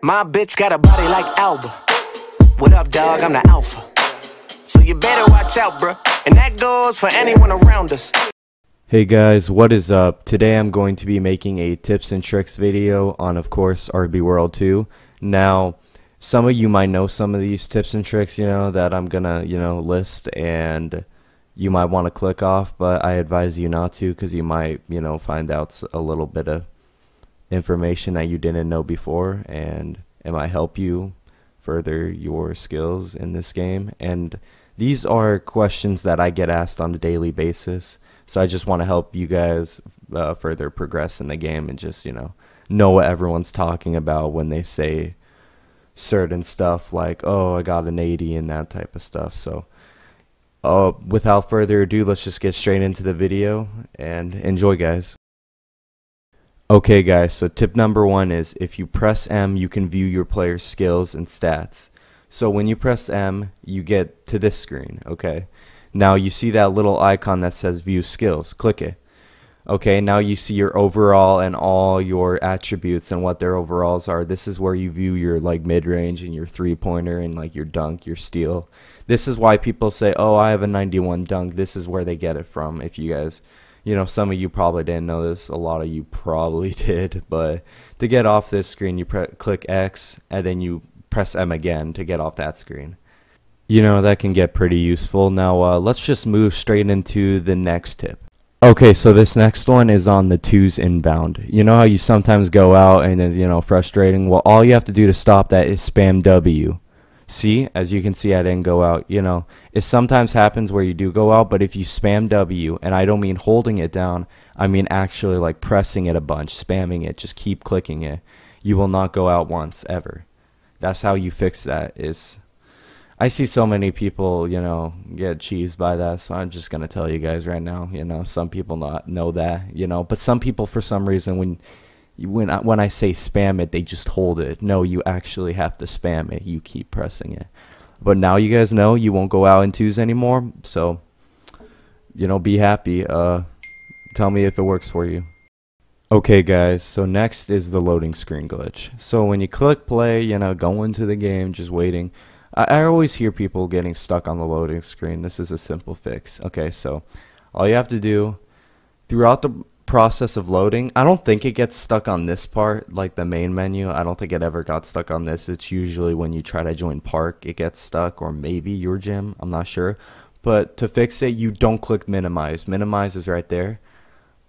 My bitch got a body like Alba. What up, dog? I'm the alpha. So you better watch out, bruh. And that goes for anyone around us. Hey guys, what is up? Today I'm going to be making a tips and tricks video on, of course, RB World 2. Now, some of you might know some of these tips and tricks, that I'm gonna, list, and you might want to click off, but I advise you not to, because you might, find out a little bit of information that you didn't know before, and it might help you further your skills in this game. And these are questions that I get asked on a daily basis, so I just want to help you guys further progress in the game and just know what everyone's talking about when they say certain stuff like, oh, I got an 80 and that type of stuff. So without further ado, let's just get straight into the video and enjoy, guys. Okay guys, so tip number one is if you press M, you can view your player's skills and stats. So when you press M, you get to this screen, okay? Now you see that little icon that says view skills, click it. Okay, now you see your overall and all your attributes and what their overalls are. This is where you view your mid-range and your three-pointer and your dunk, your steal. This is why people say, oh, I have a 91 dunk. This is where they get it from. If you guys, some of you probably didn't know this. A lot of you probably did. But to get off this screen, you click X and then you press M again to get off that screen. That can get pretty useful. Now let's just move straight into the next tip. Okay, so this next one is on the twos inbound. You know how you sometimes go out and it's, frustrating? Well, all you have to do to stop that is spam W. See, as you can see, I didn't go out. It sometimes happens where you do go out, but if you spam W, and I don't mean holding it down, I mean actually pressing it a bunch, spamming it, just keep clicking it, you will not go out once, ever. That's how you fix that. I see so many people, get cheesed by that, so I'm just going to tell you guys right now, some people not know that, but some people, for some reason, when I say spam it, they just hold it. No, you actually have to spam it. You keep pressing it. But now you guys know you won't go out in twos anymore, so, be happy. Tell me if it works for you. Okay guys, so next is the loading screen glitch. So when you click play, go into the game, just waiting. I always hear people getting stuck on the loading screen. This is a simple fix. Okay, so all you have to do throughout the process of loading, I don't think it gets stuck on this part, like the main menu. I don't think it ever got stuck on this. It's usually when you try to join park, it gets stuck, or maybe your gym. I'm not sure. But to fix it, you don't click minimize. Minimize is right there.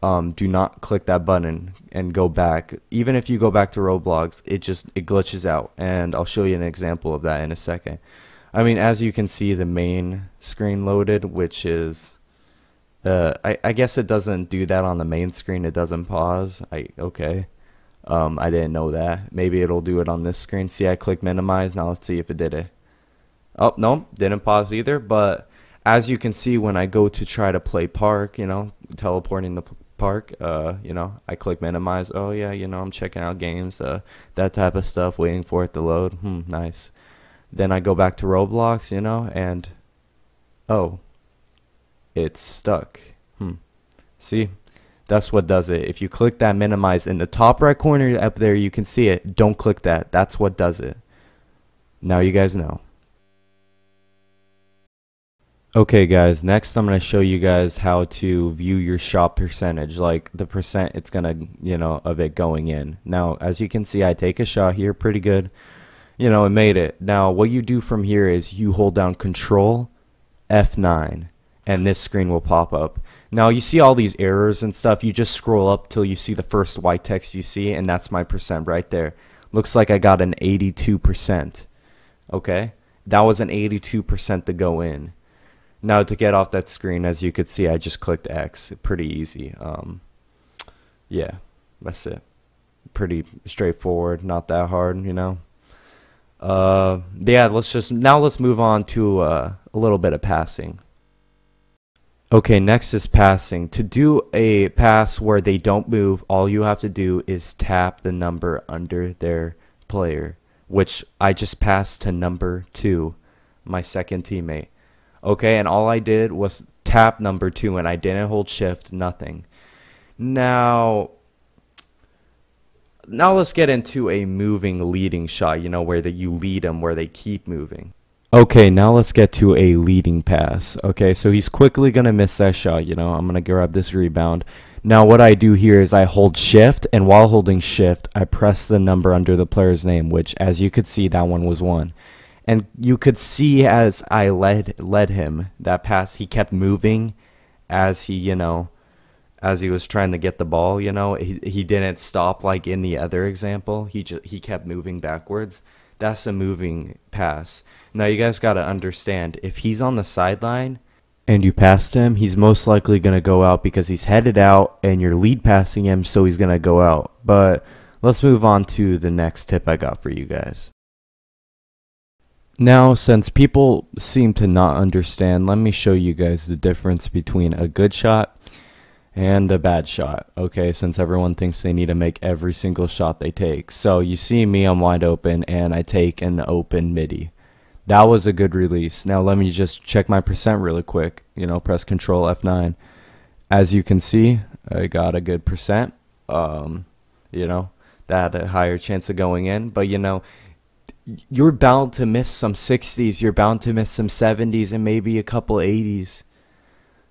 Do not click that button and go back. Even if you go back to Roblox, it glitches out, and I'll show you an example of that in a second. I mean, as you can see, the main screen loaded, which is I guess it doesn't do that on the main screen. It doesn't pause. Okay. I didn't know that. Maybe it'll do it on this screen. See, I click minimize. Now let's see if it did it. Oh, no, didn't pause either. But as you can see, when I go to try to play park, teleporting the park, I click minimize. Oh yeah, I'm checking out games, that type of stuff, waiting for it to load. Nice. Then I go back to Roblox, and oh, it's stuck. See, that's what does it. If you click that minimize in the top right corner up there, you can see it. Don't click that. That's what does it. Now you guys know. Okay guys, next I'm going to show you guys how to view your shot percentage, like the percent it's going to, of it going in. Now, as you can see, I take a shot here, pretty good. It made it. Now, what you do from here is you hold down Control F9, and this screen will pop up. Now, you see all these errors and stuff. You just scroll up till you see the first white text you see, and that's my percent right there. Looks like I got an 82%. Okay? That was an 82% to go in. Now to get off that screen, as you could see, I just clicked X. Pretty easy. Yeah, that's it. Pretty straightforward, not that hard, Yeah, let's move on to a little bit of passing. Okay, next is passing. To do a pass where they don't move, all you have to do is tap the number under their player, which I just passed to number 2, my second teammate. Okay, and all I did was tap number 2, and I didn't hold shift, nothing. Now, Now let's get into a moving leading shot, you know, where you lead them, where they keep moving. Okay, now let's get to a leading pass. Okay, so he's quickly going to miss that shot, you know. I'm going to grab this rebound. Now what I do here is I hold shift, and while holding shift, I press the number under the player's name, which, as you could see, that one was 1. And you could see as I led him, that pass, he kept moving as he, you know, as he was trying to get the ball, you know. He didn't stop like in the other example. He kept moving backwards. That's a moving pass. Now you guys got to understand, if he's on the sideline and you passed him, he's most likely going to go out because he's headed out and you're lead passing him, so he's going to go out. But let's move on to the next tip I got for you guys. Now, since people seem to not understand, let me show you guys the difference between a good shot and a bad shot. Okay, since everyone thinks they need to make every single shot they take. So you see me, I'm wide open, and I take an open midi. That was a good release. Now let me just check my percent really quick. You know, press Control F9. As you can see, I got a good percent. You know, that had a higher chance of going in. But you know, you're bound to miss some 60s. You're bound to miss some 70s and maybe a couple 80s.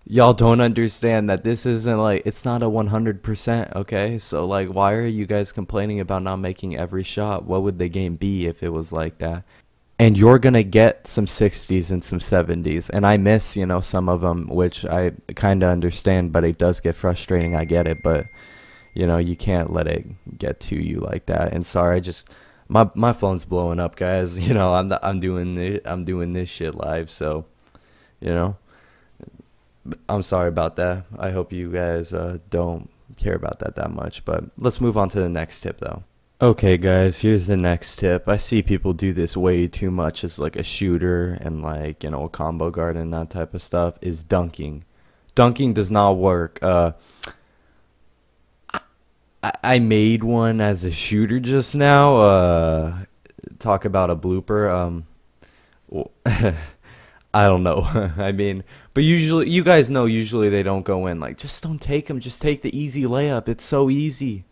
Y'all don't understand that this isn't like, it's not a 100%, okay? So like, why are you guys complaining about not making every shot? What would the game be if it was like that? And you're gonna get some 60s and some 70s, and I miss, you know, some of them, which I kind of understand, but it does get frustrating. I get it, but you know, you can't let it get to you like that. And sorry, I just my phone's blowing up, guys. You know, I'm doing this shit live, so you know, I'm sorry about that. I hope you guys don't care about that much. But let's move on to the next tip, though. Okay, guys, here's the next tip. I see people do this way too much as like a shooter and like, you know, a combo guard and that type of stuff, is dunking. Dunking does not work. I made one as a shooter just now. Talk about a blooper. I don't know. I mean, but usually, you guys know, usually they don't go in. Like, just don't take them. Just take the easy layup. It's so easy.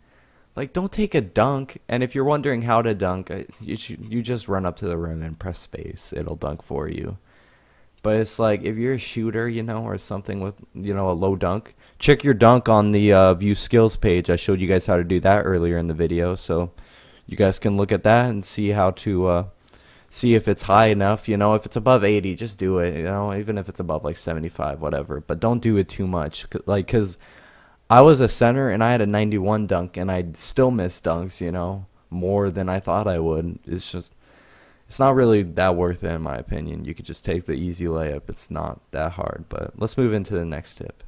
Like, don't take a dunk. And if you're wondering how to dunk, you just run up to the rim and press space. It'll dunk for you. But it's like, if you're a shooter, you know, or something with, you know, a low dunk, check your dunk on the view skills page. I showed you guys how to do that earlier in the video. So you guys can look at that and see how to see if it's high enough. You know, if it's above 80, just do it. You know, even if it's above like 75, whatever. But don't do it too much. Like, because I was a center and I had a 91 dunk and I still missed dunks, you know, more than I thought I would. It's just, it's not really that worth it in my opinion. You could just take the easy layup. It's not that hard. But let's move into the next tip.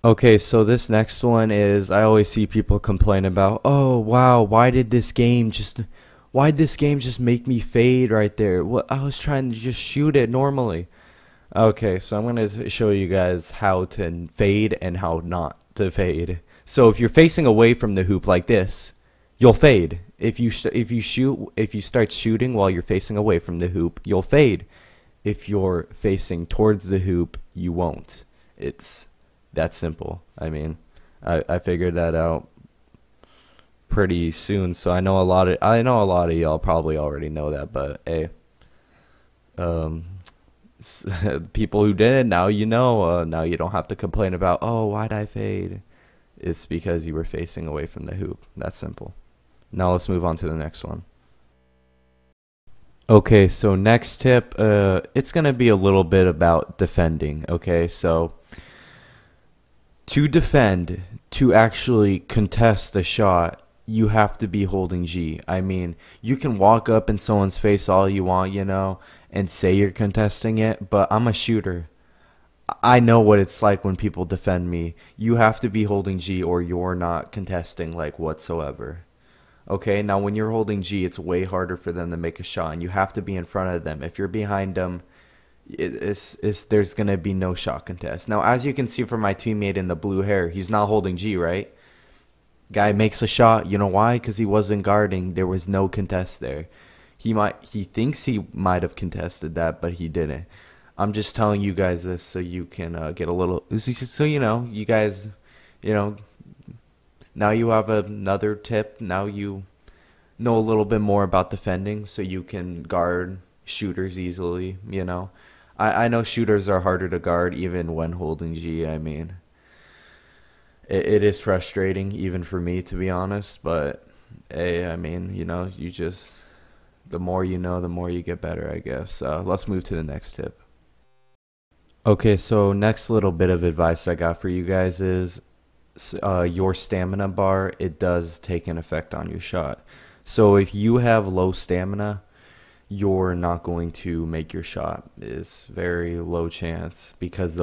Okay, so this next one is, I always see people complain about, oh wow, why did this game just make me fade right there? What, I was trying to just shoot it normally. Okay, so I'm going to show you guys how to fade and how not to fade. So if you're facing away from the hoop like this, you'll fade. If you start shooting while you're facing away from the hoop, you'll fade. If you're facing towards the hoop, you won't. It's that simple. I mean, I figured that out pretty soon, so I know a lot of y'all probably already know that, but hey, people who didn't, now you know. Now you don't have to complain about, oh, why'd I fade? It's because you were facing away from the hoop. That's simple. Now let's move on to the next one. Okay, so next tip, it's gonna be a little bit about defending. Okay, so to defend, to actually contest a shot, you have to be holding G. I mean, you can walk up in someone's face all you want, you know, and say you're contesting it, but I'm a shooter. I know what it's like when people defend me. You have to be holding G or you're not contesting like whatsoever. Okay, now when you're holding G, it's way harder for them to make a shot, and you have to be in front of them. If you're behind them, there's going to be no shot contest. Now, as you can see from my teammate in the blue hair, he's not holding G, right? Guy makes a shot. You know why? Because he wasn't guarding. There was no contest there. He thinks he might have contested that, but he didn't. I'm just telling you guys this so you can get a little, so you know, you guys, you know, Now you have another tip. Now you know a little bit more about defending, so you can guard shooters easily, you know. I know shooters are harder to guard even when holding G. I mean, it is frustrating even for me, to be honest, but hey, I mean, you know, you just, the more you know, the more you get better, I guess. Let's move to the next tip. Okay, so next little bit of advice I got for you guys is your stamina bar, it does take an effect on your shot. So if you have low stamina, you're not going to make your shot. It's very low chance because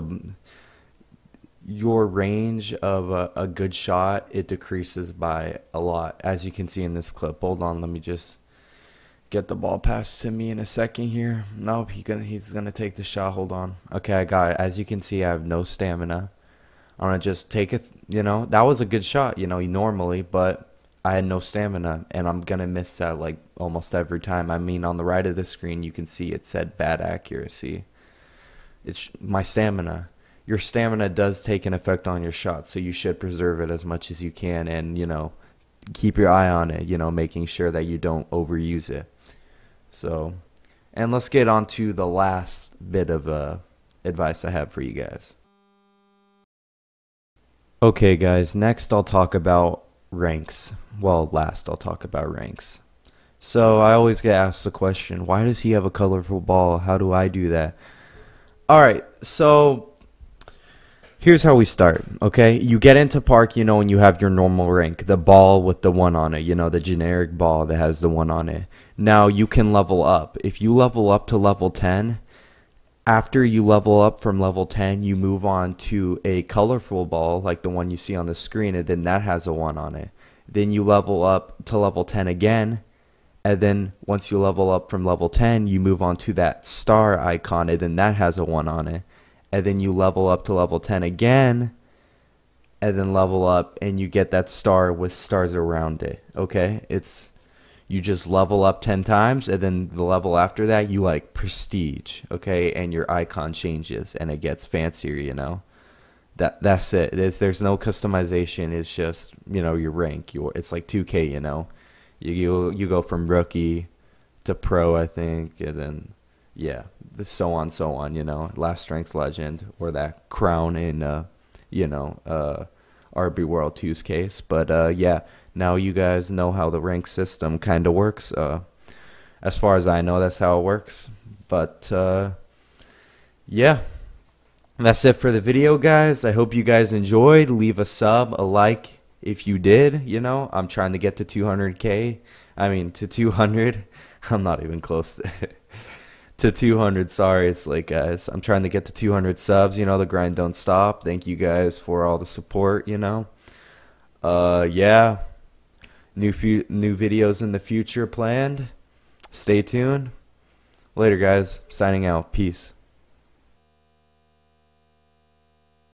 your range of a good shot, it decreases by a lot, as you can see in this clip. Hold on, let me just get the ball passed to me in a second here. Nope, he's gonna take the shot. Hold on. Okay, I got it. As you can see, I have no stamina. I'm gonna just take it. You know, that was a good shot, you know, normally, but I had no stamina, and I'm gonna miss that like almost every time. I mean, on the right of the screen, you can see it said bad accuracy. It's my stamina. Your stamina does take an effect on your shot, so you should preserve it as much as you can, and you know, keep your eye on it. You know, making sure that you don't overuse it. So, and let's get on to the last bit of advice I have for you guys. Okay, guys, next I'll talk about ranks. Well, last I'll talk about ranks. So I always get asked the question, why does he have a colorful ball? How do I do that? Alright, so here's how we start, okay? You get into park, you know, and you have your normal rank, the ball with the 1 on it, you know, the generic ball that has the 1 on it. Now you can level up. If you level up to level 10, after you level up from level 10, you move on to a colorful ball like the one you see on the screen, and then that has a 1 on it. Then you level up to level 10 again, and then once you level up from level 10, you move on to that star icon, and then that has a 1 on it. And then you level up to level 10 again, and then level up, and you get that star with stars around it, okay? You just level up 10 times, and then the level after that, you like prestige, okay? And your icon changes, and it gets fancier, you know? That's it. There's no customization. It's just, you know, your rank. It's like 2K, you know? You go from rookie to pro, I think, and then, yeah, so on, you know? Last Strength's Legend, or that crown in, you know, RB World 2's case. But, yeah. Now you guys know how the rank system kind of works. As far as I know, that's how it works. But, yeah. That's it for the video, guys. I hope you guys enjoyed. Leave a sub, a like if you did. You know, I'm trying to get to 200K. I mean, to 200. I'm not even close to 200. Sorry, it's late, guys. I'm trying to get to 200 subs. You know, the grind don't stop. Thank you guys for all the support, you know. Yeah. New videos in the future planned. Stay tuned. Later, guys. Signing out. Peace.